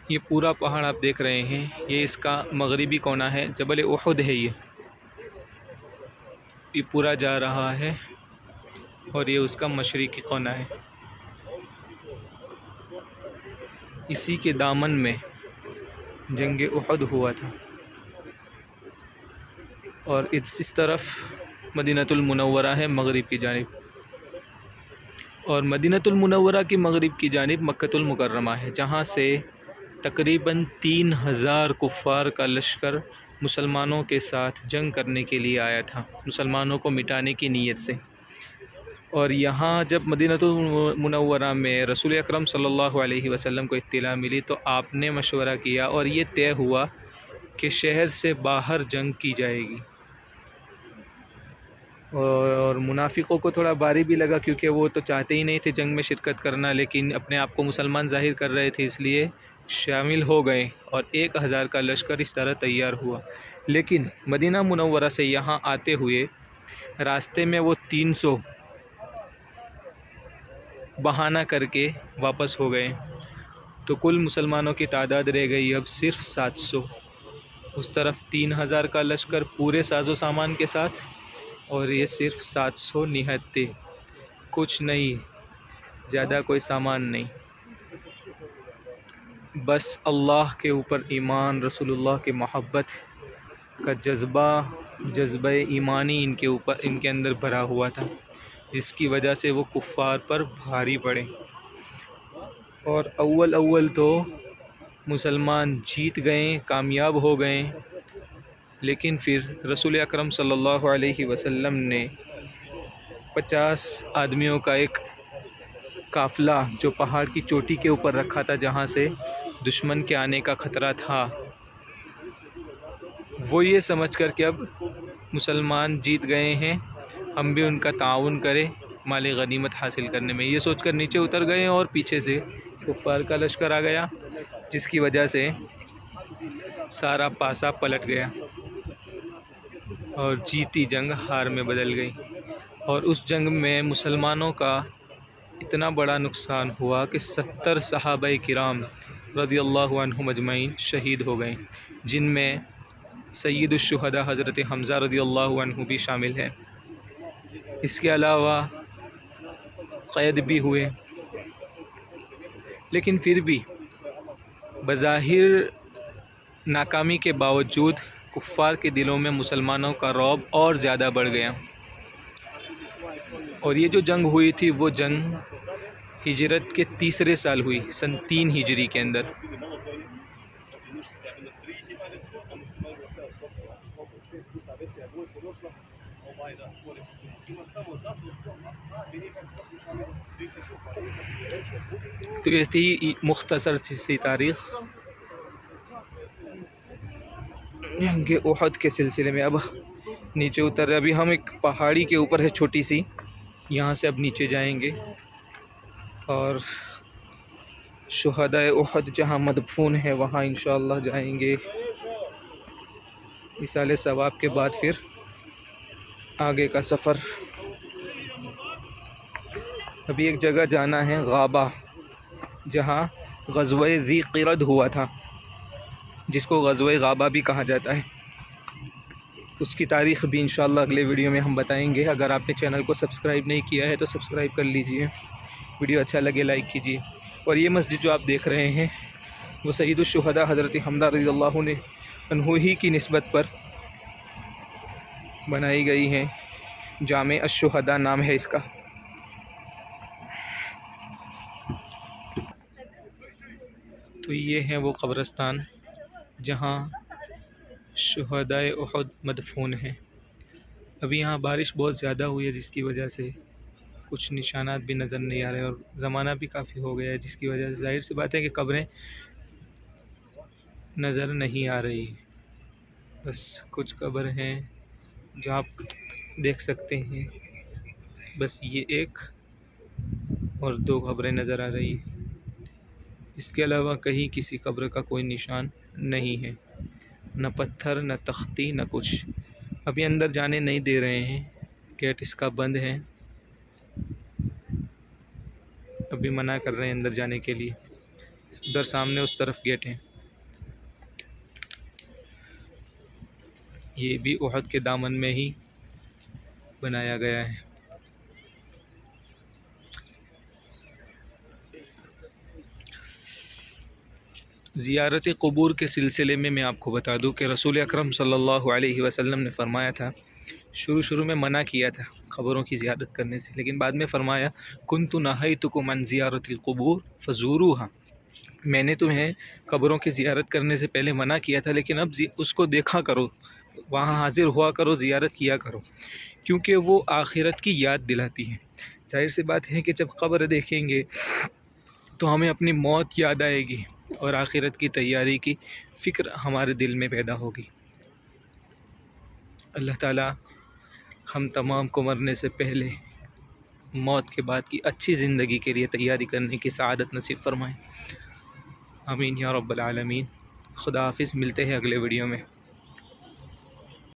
یہ پورا پہاڑ آپ دیکھ رہے ہیں، یہ اس کا مغربی کونا ہے، جبل احد ہے یہ پورا جا رہا ہے، اور یہ اس کا مشرقی کونا ہے۔ اسی کے دامن میں جنگ احد ہوا تھا، اور اس طرف مدینہ المنورہ ہے مغرب کی جانب، اور مدینہ المنورہ کی مغرب کی جانب مکۃ المکرمہ ہے، جہاں سے تقریباً 3000 کفار کا لشکر مسلمانوں کے ساتھ جنگ کرنے کے لیے آیا تھا، مسلمانوں کو مٹانے کی نیت سے۔ اور یہاں جب مدینہ المنورہ میں رسول اکرم صلی اللہ علیہ وسلم کو اطلاع ملی تو آپ نے مشورہ کیا، اور یہ طے ہوا کہ شہر سے باہر جنگ کی جائے گی۔ اور منافقوں کو تھوڑا بھاری بھی لگا، کیونکہ وہ تو چاہتے ہی نہیں تھے جنگ میں شرکت کرنا، لیکن اپنے آپ کو مسلمان ظاہر کر رہے تھے، اس لیے شامل ہو گئے، اور 1000 کا لشکر اس طرح تیار ہوا۔ لیکن مدینہ منورہ سے یہاں آتے ہوئے راستے میں وہ 300 بہانہ کر کے واپس ہو گئے، تو کل مسلمانوں کی تعداد رہ گئی اب صرف 700۔ اس طرف 3000 کا لشکر پورے ساز و سامان کے ساتھ، اور یہ صرف 700 نہتے، کچھ نہیں، زیادہ کوئی سامان نہیں، بس اللہ کے اوپر ایمان، رسول اللہ کی محبت کا جذبہ ایمانی ان کے اندر بھرا ہوا تھا، جس کی وجہ سے وہ کفار پر بھاری پڑے۔ اور اول تو مسلمان جیت گئے، کامیاب ہو گئے، لیکن پھر رسول اکرم صلی اللہ علیہ وسلم نے 50 آدمیوں کا ایک قافلہ جو پہاڑ کی چوٹی کے اوپر رکھا تھا، جہاں سے دشمن کے آنے کا خطرہ تھا، وہ یہ سمجھ کر کہ اب مسلمان جیت گئے ہیں، ہم بھی ان کا تعاون کریں مال غنیمت حاصل کرنے میں، یہ سوچ کر نیچے اتر گئے، اور پیچھے سے کفار کا لشکر آ گیا، جس کی وجہ سے سارا پاسا پلٹ گیا، اور جیتی جنگ ہار میں بدل گئی۔ اور اس جنگ میں مسلمانوں کا اتنا بڑا نقصان ہوا کہ 70 صحابہ کرام رضی اللہ عنہم اجمعین شہید ہو گئے، جن میں سید الشہداء حضرت حمزہ رضی اللہ عنہ بھی شامل ہے۔ اس کے علاوہ قید بھی ہوئے، لیکن پھر بھی بظاہر ناکامی کے باوجود کفار کے دلوں میں مسلمانوں کا رعب اور زیادہ بڑھ گیا۔ اور یہ جو جنگ ہوئی تھی، وہ جنگ ہجرت کے 3 سال ہوئی، سن 3 ہجری کے اندر۔ تو یہ تھی مختصر سی تاریخ جنگ احد کے سلسلے میں۔ اب نیچے اتر رہے، ابھی ہم ایک پہاڑی کے اوپر ہے چھوٹی سی، یہاں سے اب نیچے جائیں گے، اور شہداء احد جہاں مدفون ہے وہاں انشاءاللہ جائیں گے۔ ایصال ثواب کے بعد پھر آگے کا سفر۔ ابھی ایک جگہ جانا ہے غابہ، جہاں غزوہ ذی قرد ہوا تھا، جس کو غزوہ غابہ بھی کہا جاتا ہے۔ اس کی تاریخ بھی انشاءاللہ اگلے ویڈیو میں ہم بتائیں گے۔ اگر آپ نے چینل کو سبسکرائب نہیں کیا ہے تو سبسکرائب کر لیجئے، ویڈیو اچھا لگے لائک کیجئے۔ اور یہ مسجد جو آپ دیکھ رہے ہیں وہ سید الشہداء حضرت حمزہ رضی اللہ عنہ ہی کی نسبت پر بنائی گئی ہے، جامع الشہداء نام ہے اس کا۔ تو یہ ہے وہ قبرستان جہاں شہداء احد مدفون ہیں۔ ابھی یہاں بارش بہت زیادہ ہوئی ہے، جس کی وجہ سے کچھ نشانات بھی نظر نہیں آ رہے، اور زمانہ بھی کافی ہو گیا ہے، جس کی وجہ سے ظاہر سی بات ہے کہ قبریں نظر نہیں آ رہی۔ بس کچھ قبر ہیں جو آپ دیکھ سکتے ہیں، بس یہ ایک اور 2 قبریں نظر آ رہی ہیں، اس کے علاوہ کہیں کسی قبر کا کوئی نشان نہیں ہے، نہ پتھر، نہ تختی، نہ کچھ۔ ابھی اندر جانے نہیں دے رہے ہیں، گیٹ اس کا بند ہے، ابھی منع کر رہے ہیں اندر جانے کے لیے۔ ادھر سامنے اس طرف گیٹ ہیں. یہ بھی احد کے دامن میں ہی بنایا گیا ہے. زیارت قبور کے سلسلے میں آپ کو بتا دوں کہ رسول اکرم صلی اللہ علیہ وسلم نے فرمایا تھا، شروع میں منع کیا تھا قبروں کی زیارت کرنے سے، لیکن بعد میں فرمایا کنت نہیتکم عن زیارت القبور فزوروها، میں نے تمہیں قبروں کی زیارت کرنے سے پہلے منع کیا تھا، لیکن اب اس کو دیکھا کرو، وہاں حاضر ہوا کرو، زیارت کیا کرو، کیونکہ وہ آخرت کی یاد دلاتی ہے. ظاہر سی بات ہے کہ جب قبر دیکھیں گے تو ہمیں اپنی موت یاد آئے گی اور آخرت کی تیاری کی فکر ہمارے دل میں پیدا ہوگی. اللہ تعالیٰ ہم تمام کو مرنے سے پہلے موت کے بعد کی اچھی زندگی کے لیے تیاری کرنے کی سعادت نصیب فرمائیں. آمین یا رب العالمین. خدا حافظ، ملتے ہیں اگلے ویڈیو میں.